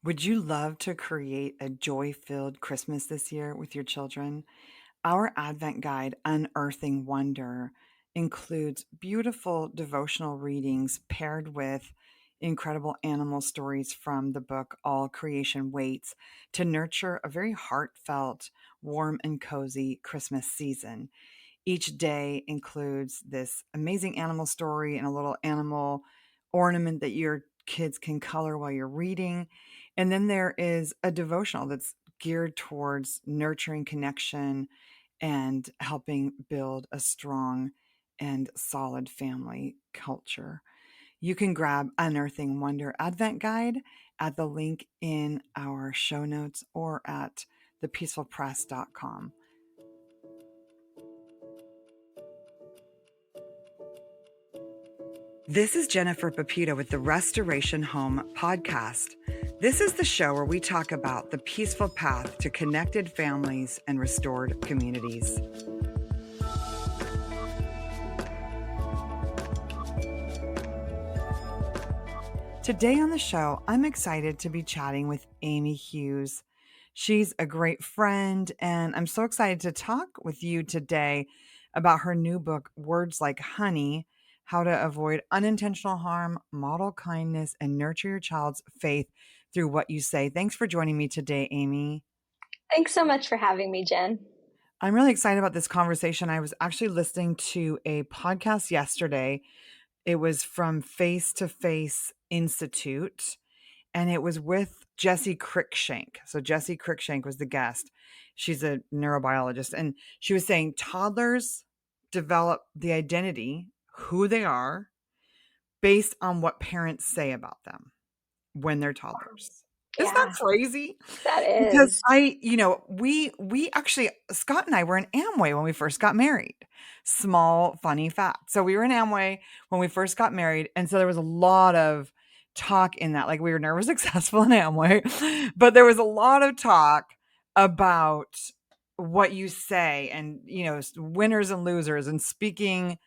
Would you love to create a joy-filled Christmas this year with your children? Our Advent guide, Unearthing Wonder, includes beautiful devotional readings paired with incredible animal stories from the book All Creation Waits to nurture a very heartfelt, warm, and cozy Christmas season. Each day includes this amazing animal story and a little animal ornament that your kids can color while you're reading. And then there is a devotional that's geared towards nurturing connection and helping build a strong and solid family culture. You can grab Unearthing Wonder Advent Guide at the link in our show notes or at thepeacefulpress.com. This is Jennifer Pepito with the Restoration Home podcast. This is the show where we talk about the peaceful path to connected families and restored communities. Today on the show, I'm excited to be chatting with Amy Hughes. She's a great friend, and I'm so excited to talk with you today about her new book, Words Like Honey: How to Avoid Unintentional Harm, Model Kindness, and Nurture Your Child's Faith Through What You Say. Thanks for joining me today, Amy. Thanks so much for having me, Jen. I'm really excited about this conversation. I was actually listening to a podcast yesterday. It was from Face to Face Institute, and it was with Jessie Cruikshank. So Jessie Cruikshank was the guest. She's a neurobiologist, and she was saying toddlers develop the identity, who they are, based on what parents say about them when they're toddlers. Isn't that Yeah, crazy? that Because is. we actually, Scott and I were in Amway when we first got married. Small, funny fact. So we were in Amway when we first got married. And so there was a lot of talk in that. Like, we were never successful in Amway, but there was a lot of talk about what you say and, winners and losers and speaking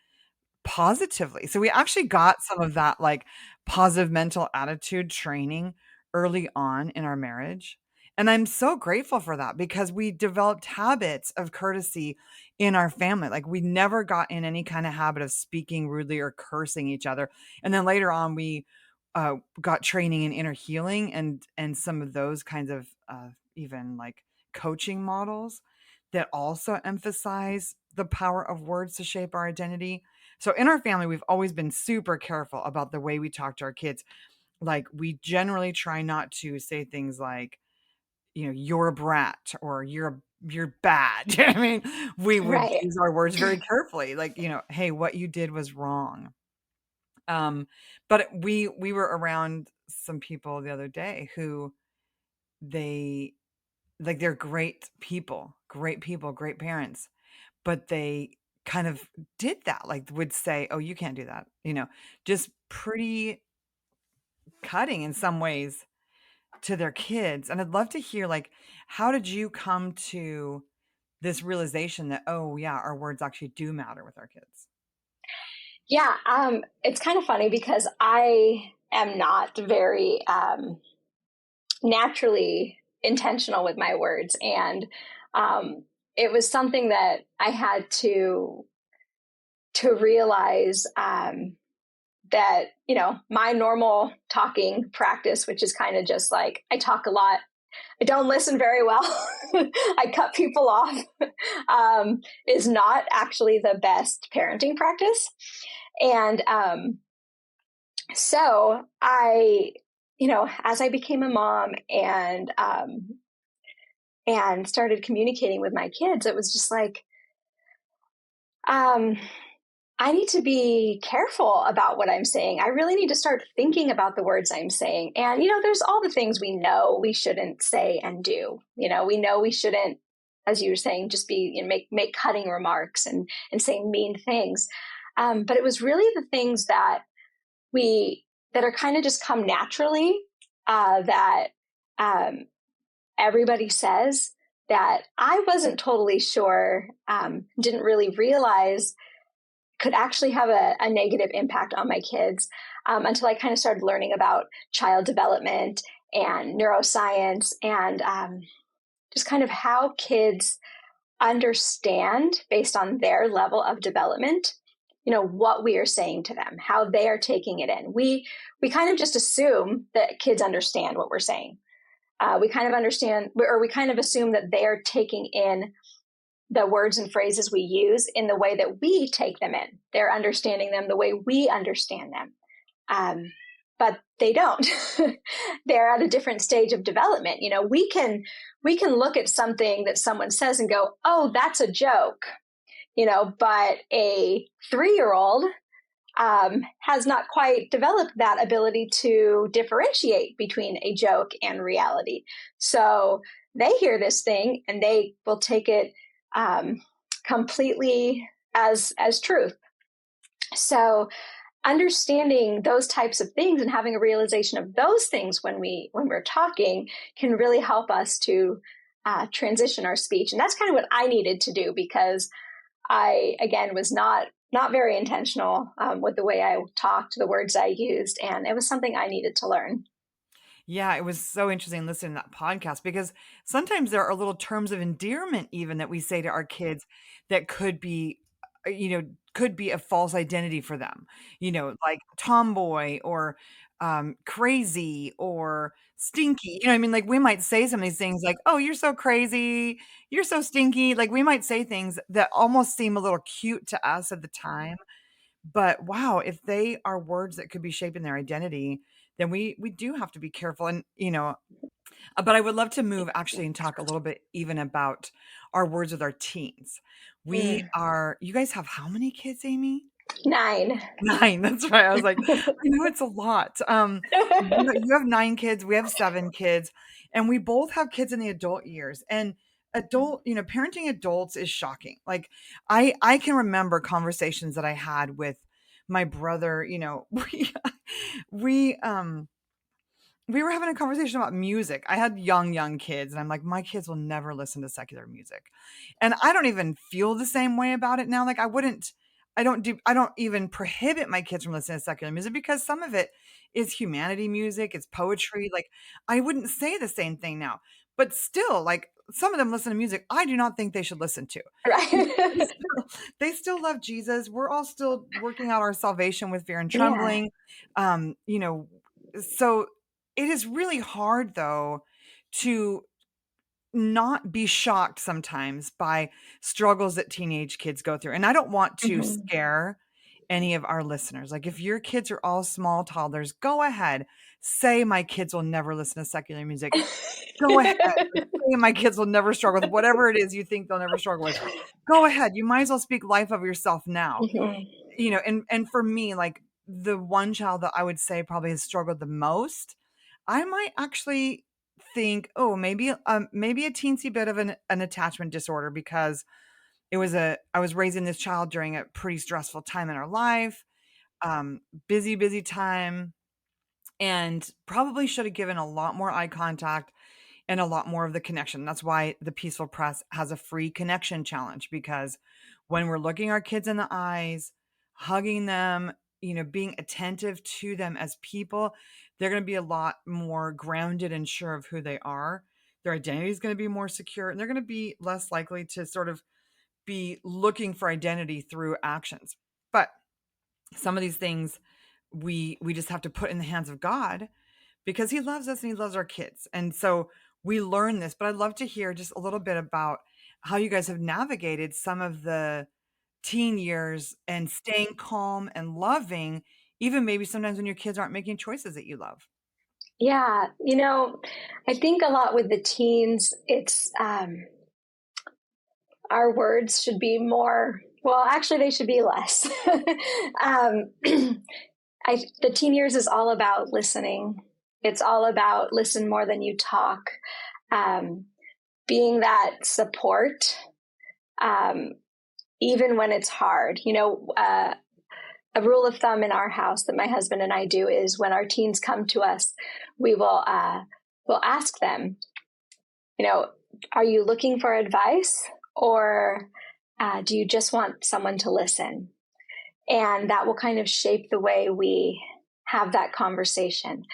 positively. So we actually got some of that, like, positive mental attitude training early on in our marriage, and I'm so grateful for that because we developed habits of courtesy in our family. Like, we never got in any kind of habit of speaking rudely or cursing each other, and then later on, we, got training in inner healing and some of those kinds of, even, like, coaching models that also emphasize the power of words to shape our identity. So in our family, we've always been super careful about the way we talk to our kids. Like, we generally try not to say things like, "You're a brat," or "You're bad." You know what I mean? We would Right. choose our words very carefully, like, "Hey, what you did was wrong." Um, but we were around some people the other day who they like, they're great people, great parents, but they kind of did that, like, would say, "Oh, you can't do that," just pretty cutting in some ways to their kids, and I'd love to hear, like, how did you come to this realization that, "Oh, yeah, our words actually do matter with our kids?" Yeah, it's kind of funny because I am not very naturally intentional with my words. And it was something that I had to realize that, my normal talking practice, which is kind of just like I talk a lot, I don't listen very well. I cut people off, is not actually the best parenting practice. And so as I became a mom and started communicating with my kids, it was just like, um, I need to be careful about what I'm saying. I really need to start thinking about the words I'm saying. And, there's all the things we know we shouldn't say and do. We know we shouldn't, as you were saying, just be, make cutting remarks and say mean things. But it was really the things that are kind of just come naturally, that um, everybody says, that I wasn't totally sure, didn't really realize could actually have a negative impact on my kids, until I kind of started learning about child development and neuroscience, and just kind of how kids understand based on their level of development, what we are saying to them, how they are taking it in. We kind of just assume that kids understand what we're saying. We kind of understand, or we kind of assume that they are taking in the words and phrases we use in the way that we take them in. They're understanding them the way we understand them. But they don't. They're at a different stage of development. We can look at something that someone says and go, "Oh, that's a joke," but a 3-year-old has not quite developed that ability to differentiate between a joke and reality. So they hear this thing and they will take it completely as truth. So understanding those types of things and having a realization of those things when we're talking can really help us to transition our speech. And that's kind of what I needed to do, because I, again, was not very intentional with the way I talked, the words I used, and it was something I needed to learn. Yeah, it was so interesting listening to that podcast because sometimes there are little terms of endearment even that we say to our kids that could be, could be a false identity for them. Like tomboy or crazy or stinky. I mean, like we might say some of these things like, "Oh, you're so crazy, you're so stinky." Like we might say things that almost seem a little cute to us at the time, but wow, if they are words that could be shaping their identity, then we do have to be careful. And but I would love to move actually and talk a little bit even about our words with our teens. We Mm. are You guys have how many kids, Amy? 9. 9, that's right. I was like, I know it's a lot. You have 9 kids, we have 7 kids, and we both have kids in the adult years. And parenting adults is shocking. Like I can remember conversations that I had with my brother, we um we were having a conversation about music. I had young kids, and I'm like, "My kids will never listen to secular music." And I don't even feel the same way about it now. Like, I don't even prohibit my kids from listening to secular music because some of it is humanity music, it's poetry. Like, I wouldn't say the same thing now. But still, like, some of them listen to music I do not think they should listen to. They Right. they still love Jesus. We're all still working out our salvation with fear and Yeah. trembling. Um, you know, so it is really hard though to not be shocked sometimes by struggles that teenage kids go through. And I don't want to Hmm. scare any of our listeners. Like if your kids are all small toddlers, go ahead. Say my kids will never listen to secular music. Go ahead. Say my kids will never struggle with whatever it is you think they'll never struggle with. Go ahead. You might as well speak life of yourself now. Hmm. And for me, like the one child that I would say probably has struggled the most, I might actually think, oh, maybe a teensy bit of an attachment disorder because I was raising this child during a pretty stressful time in our life, busy time, and probably should have given a lot more eye contact and a lot more of the connection. That's why the Peaceful Press has a free connection challenge, because when we're looking our kids in the eyes, hugging them, being attentive to them as people, they're going to be a lot more grounded and sure of who they are. Their identity is going to be more secure, and they're going to be less likely to sort of be looking for identity through actions. But some of these things we just have to put in the hands of God because he loves us and he loves our kids. And so we learn this, but I'd love to hear just a little bit about how you guys have navigated some of the teen years and staying calm and loving, even maybe sometimes when your kids aren't making choices that you love. Yeah. I think a lot with the teens, it's our words should be more, well, actually, they should be less. um, the teen years is all about listening. It's all about listen more than you talk, um, being that support, um, even when it's hard. A rule of thumb in our house that my husband and I do is when our teens come to us, we will we'll ask them, you know, are you looking for advice, or do you just want someone to listen? And that will kind of shape the way we have that conversation.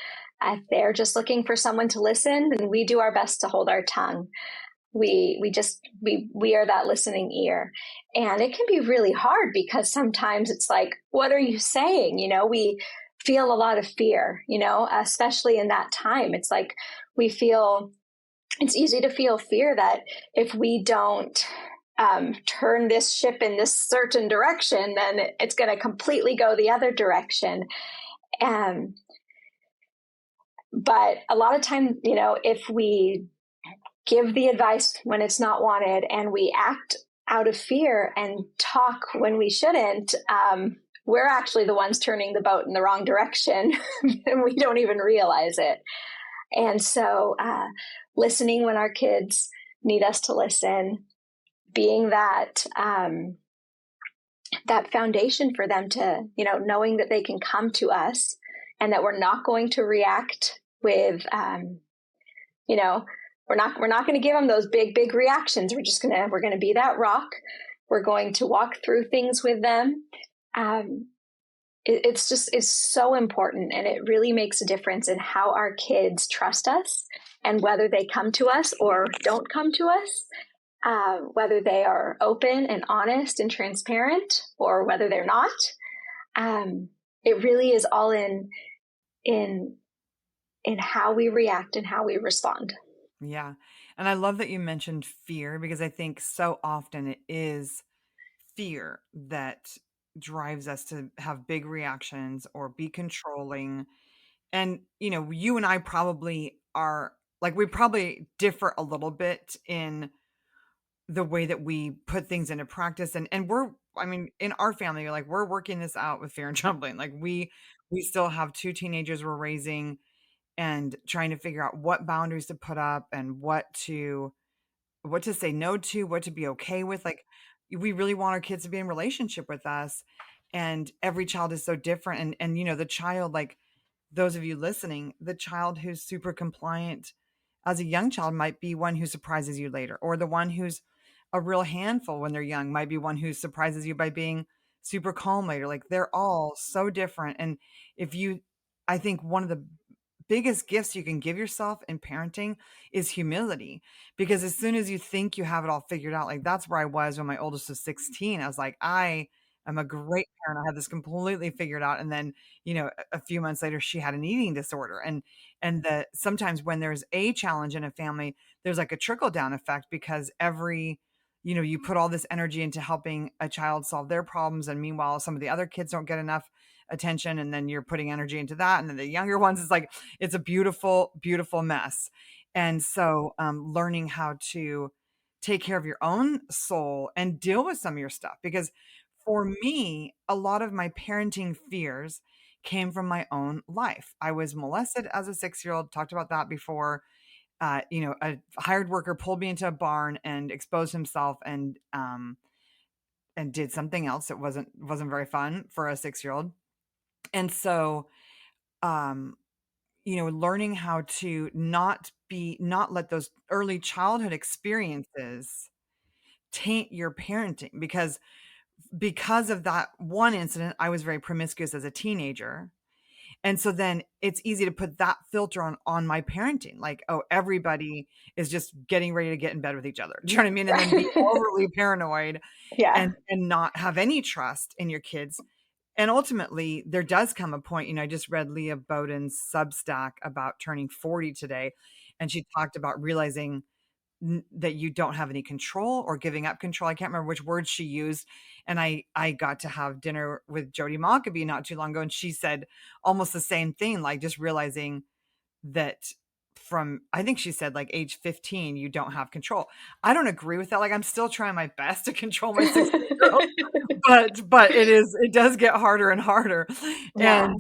If they're just looking for someone to listen, then we do our best to hold our tongue. We are that listening ear. And it can be really hard because sometimes it's like, what are you saying? We feel a lot of fear, especially in that time. It's like it's easy to feel fear that if we don't turn this ship in this certain direction, then it's going to completely go the other direction. Um, but a lot of time, if we give the advice when it's not wanted and we act out of fear and talk when we shouldn't, we're actually the ones turning the boat in the wrong direction and we don't even realize it. And so listening when our kids need us to listen, being that foundation for them to, knowing that they can come to us and that we're not going to react with, we're not going to give them those big reactions. We're going to be that rock. We're going to walk through things with them. It's so important, and it really makes a difference in how our kids trust us and whether they come to us or don't come to us, whether they are open and honest and transparent or whether they're not. It really is all in how we react and how we respond. Yeah. And I love that you mentioned fear because I think so often it is fear that drives us to have big reactions or be controlling. And, you and I probably are like, we probably differ a little bit in the way that we put things into practice. And I mean, in our family, like we're working this out with fear and trembling. Like we still have two teenagers we're raising and trying to figure out what boundaries to put up and what to say no to, what to be okay with. Like, we really want our kids to be in relationship with us, and every child is so different. And the child, like those of you listening, the child who's super compliant as a young child might be one who surprises you later, or the one who's a real handful when they're young might be one who surprises you by being super calm later. Like they're all so different. And if you I think one of the biggest gifts you can give yourself in parenting is humility, because as soon as you think you have it all figured out, like that's where I was when my oldest was 16. I was like, I am a great parent. I had this completely figured out. And then, a few months later she had an eating disorder. And the sometimes when there's a challenge in a family, there's like a trickle down effect, because you put all this energy into helping a child solve their problems, and meanwhile some of the other kids don't get enough attention, and then you're putting energy into that, and then the younger ones, it's a beautiful mess. And so learning how to take care of your own soul and deal with some of your stuff, because for me a lot of my parenting fears came from my own life. I was molested as a 6-year-old, talked about that before. A hired worker pulled me into a barn and exposed himself, and did something else that wasn't very fun for a 6-year-old. And so, um, learning how to not let those early childhood experiences taint your parenting, because of that one incident, I was very promiscuous as a teenager. And so then it's easy to put that filter on my parenting, like, oh, everybody is just getting ready to get in bed with each other. Do you know what I mean? And then be overly paranoid Yeah. and not have any trust in your kids. And ultimately, there does come a point, I just read Leah Bowden's Substack about turning 40 today, and she talked about realizing that you don't have any control, or giving up control. I can't remember which words she used. And I got to have dinner with Jody Mockabee not too long ago, and she said almost the same thing, like just realizing that from, I think she said, like age 15, you don't have control. I don't agree with that. Like I'm still trying my best to control my 16-year-old, but it does get harder and harder. Yeah.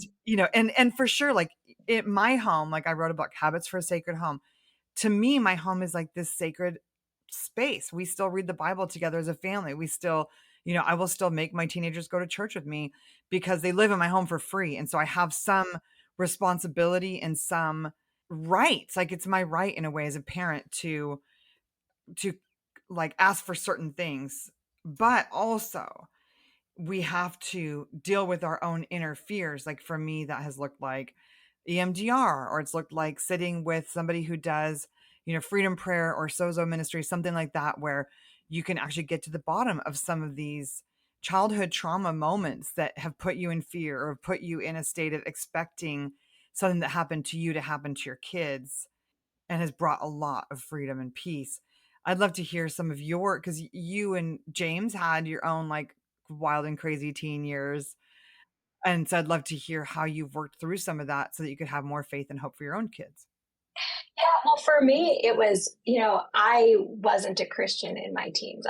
And and for sure, like in my home, like I wrote about Habits for a Sacred Home. To me, my home is like this sacred space. We still read the Bible together as a family. We still, I will still make my teenagers go to church with me because they live in my home for free. And so I have some responsibility and some rights. Like it's my right in a way as a parent to like ask for certain things. But also we have to deal with our own inner fears. Like for me, that has looked like, EMDR, or it's looked like sitting with somebody who does, freedom prayer or sozo ministry, something like that, where you can actually get to the bottom of some of these childhood trauma moments that have put you in fear or put you in a state of expecting something that happened to you to happen to your kids, and has brought a lot of freedom and peace. I'd love to hear some of your, because you and James had your own like wild and crazy teen years. And so I'd love to hear how you've worked through some of that so that you could have more faith and hope for your own kids. Yeah, well, for me, it was, I wasn't a Christian in my teens.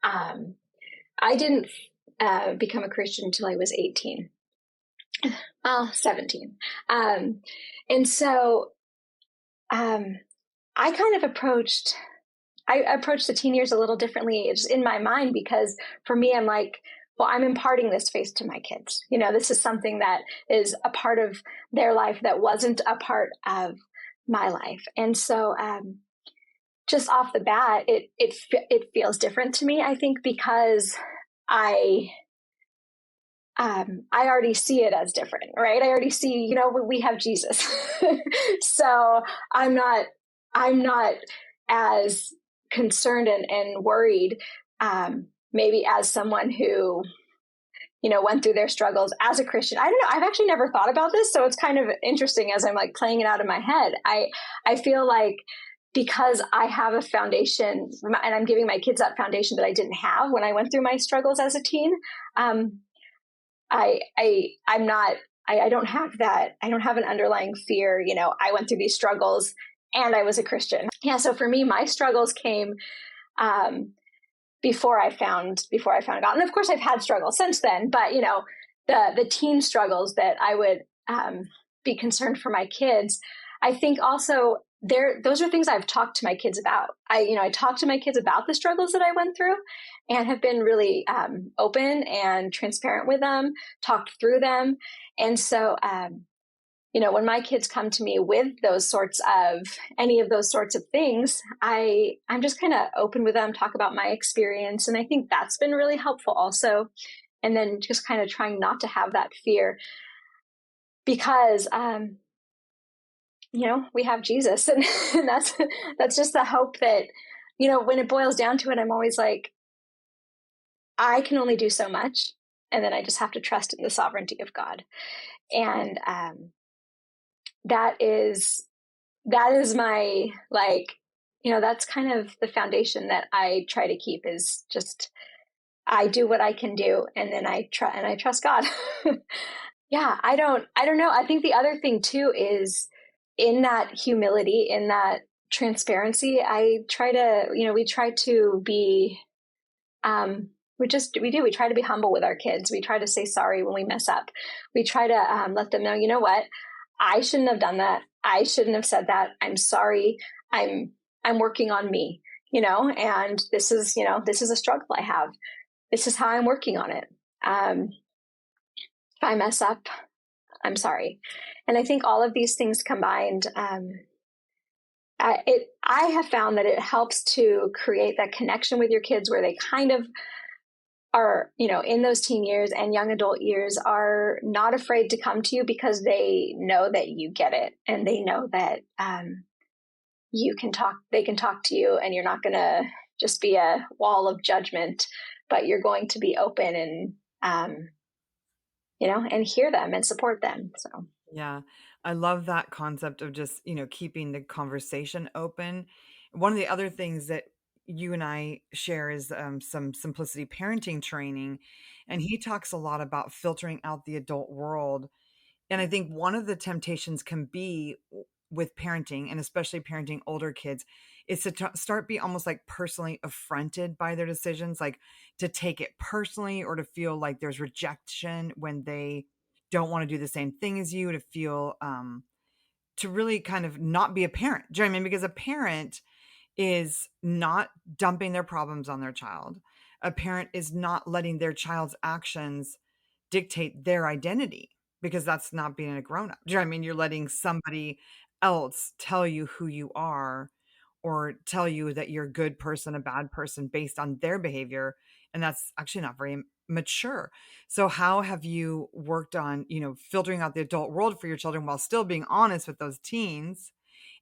Um, I didn't become a Christian until I was 18, 17. And so um, I kind of I approached the teen years a little differently. It's in my mind because for me, I'm like, well, I'm imparting this faith to my kids. This is something that is a part of their life that wasn't a part of my life. And so, just off the bat, it feels different to me. I think because I I already see it as different, right? I already see, we have Jesus, so I'm not I'm not as concerned and worried, maybe as someone who went through their struggles as a Christian. I don't know. I've actually never thought about this, so it's kind of interesting as I'm like playing it out in my head. I feel like because I have a foundation and I'm giving my kids that foundation that I didn't have when I went through my struggles as a teen. Um, I'm not, I don't have that. I don't have an underlying fear. I went through these struggles and I was a Christian. Yeah. So for me, my struggles came, before I found God. And of course I've had struggles since then, but the teen struggles that I would, be concerned for my kids, I think also those are things I've talked to my kids about. I talked to my kids about the struggles that I went through and have been really, open and transparent with them, talked through them. And so, when my kids come to me with any of those sorts of things, I'm just kind of open with them, talk about my experience. And I think that's been really helpful also. And then just kind of trying not to have that fear because, we have Jesus and that's just the hope that, when it boils down to it, I'm always like, I can only do so much. And then I just have to trust in the sovereignty of God. And, that is my like that's kind of the foundation that I try to keep is just I do what I can do and then I trust God. Yeah, I don't know. I think the other thing too is in that humility, in that transparency, I try to, we try to be we try to be humble with our kids. We try to say sorry when we mess up. We try to let them know, you know what, I shouldn't have done that. I shouldn't have said that. I'm sorry. I'm working on me, and this is a struggle I have. This is how I'm working on it. If I mess up, I'm sorry. And I think all of these things combined, I have found that it helps to create that connection with your kids where they kind of are, in those teen years and young adult years are not afraid to come to you because they know that you get it and they know that they can talk to you and you're not going to just be a wall of judgment, but you're going to be open and, and hear them and support them. So, Yeah. I love that concept of just, keeping the conversation open. One of the other things that you and I share is some simplicity parenting training. And he talks a lot about filtering out the adult world. And I think one of the temptations can be with parenting, and especially parenting older kids, is to start be almost like personally affronted by their decisions, like to take it personally or to feel like there's rejection when they don't want to do the same thing as you, to feel to really kind of not be a parent. Do you know what I mean? Because a parent is not dumping their problems on their child. A parent is not letting their child's actions dictate their identity, because that's not being a grown up. Do you know what I mean? You're letting somebody else tell you who you are or tell you that you're a good person, a bad person based on their behavior. And that's actually not very mature. So how have you worked on, filtering out the adult world for your children while still being honest with those teens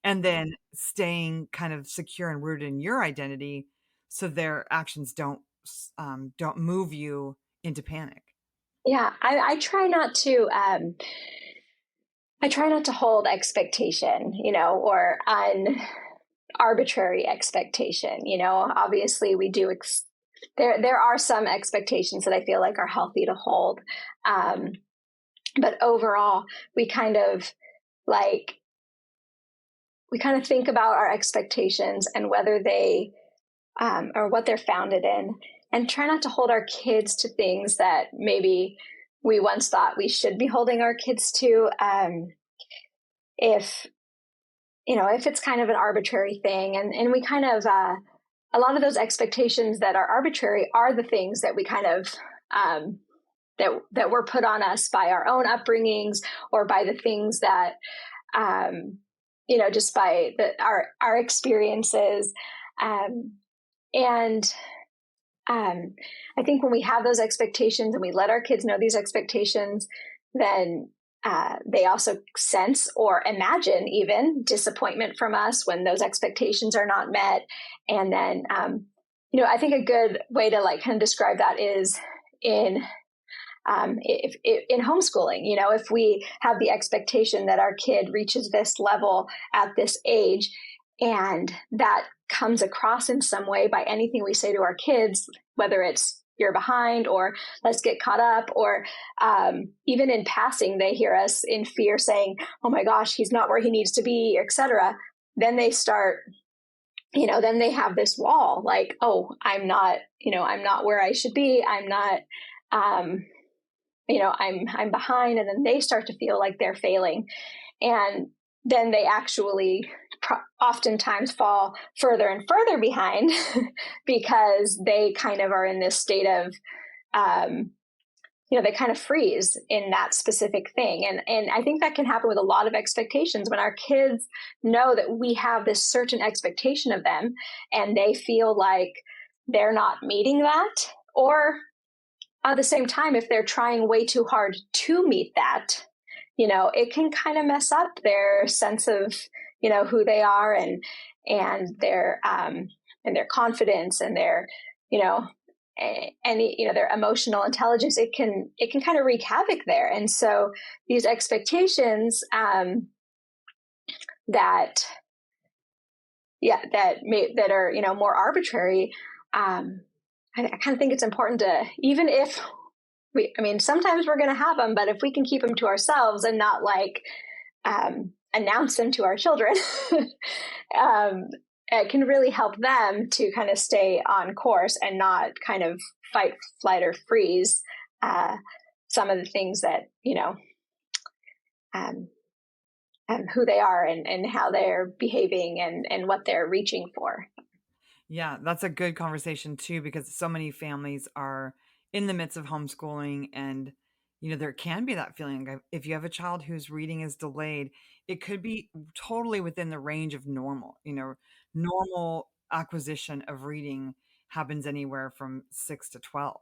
and then staying kind of secure and rooted in your identity so their actions don't move you into panic? Yeah, I try not to. I try not to hold expectation, or arbitrary expectation. Obviously we do. There are some expectations that I feel like are healthy to hold, um, but overall, we kind of like we kind of think about our expectations and whether they or what they're founded in, and try not to hold our kids to things that maybe we once thought we should be holding our kids to. If if it's kind of an arbitrary thing, and we kind of a lot of those expectations that are arbitrary are the things that we kind of that were put on us by our own upbringings, or by the things that just by our experiences, um, and I think when we have those expectations and we let our kids know these expectations, then they also sense or imagine even disappointment from us when those expectations are not met. And then, I think a good way to like kind of describe that is in if in homeschooling. If we have the expectation that our kid reaches this level at this age, and that comes across in some way by anything we say to our kids, whether it's you're behind or let's get caught up, or even in passing, they hear us in fear saying, oh my gosh, he's not where he needs to be, etc. Then they start, then they have this wall like, oh, I'm not where I should be. I'm not, I'm behind. And then they start to feel like they're failing. And then they actually oftentimes fall further and further behind because they kind of are in this state of, they kind of freeze in that specific thing. And I think that can happen with a lot of expectations when our kids know that we have this certain expectation of them and they feel like they're not meeting that. Or at the same time, if they're trying way too hard to meet that, it can kind of mess up their sense of, who they are, and their confidence and their, their emotional intelligence. It can kind of wreak havoc there. And so these expectations, that, yeah, that are, more arbitrary, I kind of think it's important to, even if sometimes we're going to have them, but if we can keep them to ourselves and not like announce them to our children, it can really help them to kind of stay on course and not kind of fight, flight, or freeze some of the things that, um, who they are, and how they're behaving, and what they're reaching for. Yeah, that's a good conversation too, because so many families are in the midst of homeschooling and there can be that feeling of if you have a child whose reading is delayed, it could be totally within the range of normal. Normal acquisition of reading happens anywhere from 6 to 12.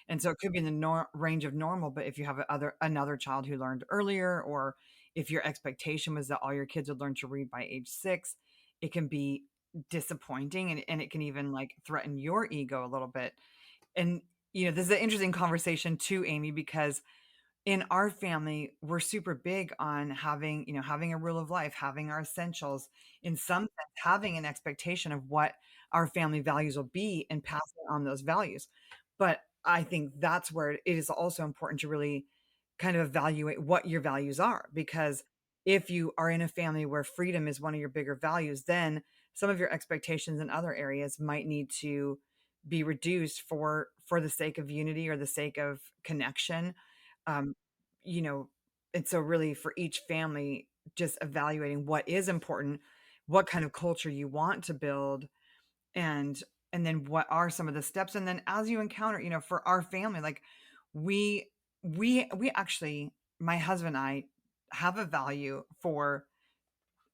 And so it could be in the range of normal, but if you have another child who learned earlier, or if your expectation was that all your kids would learn to read by age 6, it can be disappointing, and it can even like threaten your ego a little bit. And this is an interesting conversation too, Amy, because in our family we're super big on having a rule of life, having our essentials, in some sense having an expectation of what our family values will be and passing on those values. But I think that's where it is also important to really kind of evaluate what your values are, because if you are in a family where freedom is one of your bigger values, then some of your expectations in other areas might need to be reduced for the sake of unity or the sake of connection. um you know and so really for each family, just evaluating what is important, what kind of culture you want to build, and then what are some of the steps. And then as you encounter, for our family, like we actually, my husband and I have a value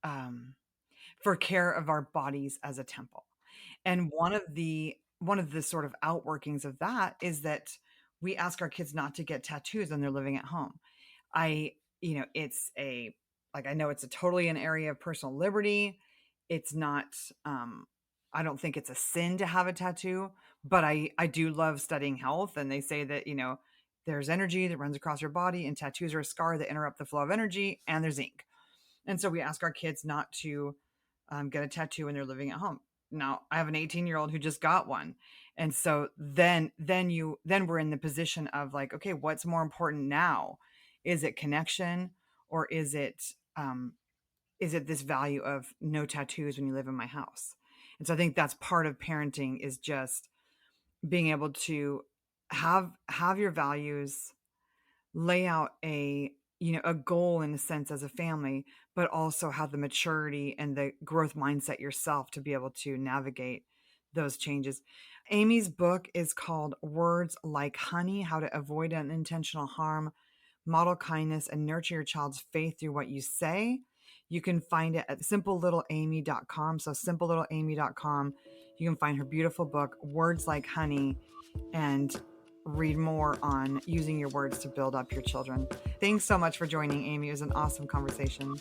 um for care of our bodies as a temple. And one of the sort of outworkings of that is that we ask our kids not to get tattoos when they're living at home. I, it's I know it's a totally an area of personal liberty. It's not, I don't think it's a sin to have a tattoo, but I do love studying health. And they say that, there's energy that runs across your body, and tattoos are a scar that interrupt the flow of energy, and there's ink. And so we ask our kids not to get a tattoo when they're living at home. Now, I have an 18-year-old who just got one. And so then we're in the position of like, okay, what's more important now? Is it connection, or is it this value of no tattoos when you live in my house? And so I think that's part of parenting, is just being able to have your values, lay out a goal in a sense as a family, but also have the maturity and the growth mindset yourself to be able to navigate those changes. Amy's book is called Words Like Honey: How to Avoid Unintentional Harm, Model Kindness, and Nurture Your Child's Faith Through What You Say. You can find it at simplelittleamy.com. So simplelittleamy.com. You can find her beautiful book, Words Like Honey, and read more on using your words to build up your children. Thanks so much for joining, Amy. It was an awesome conversation.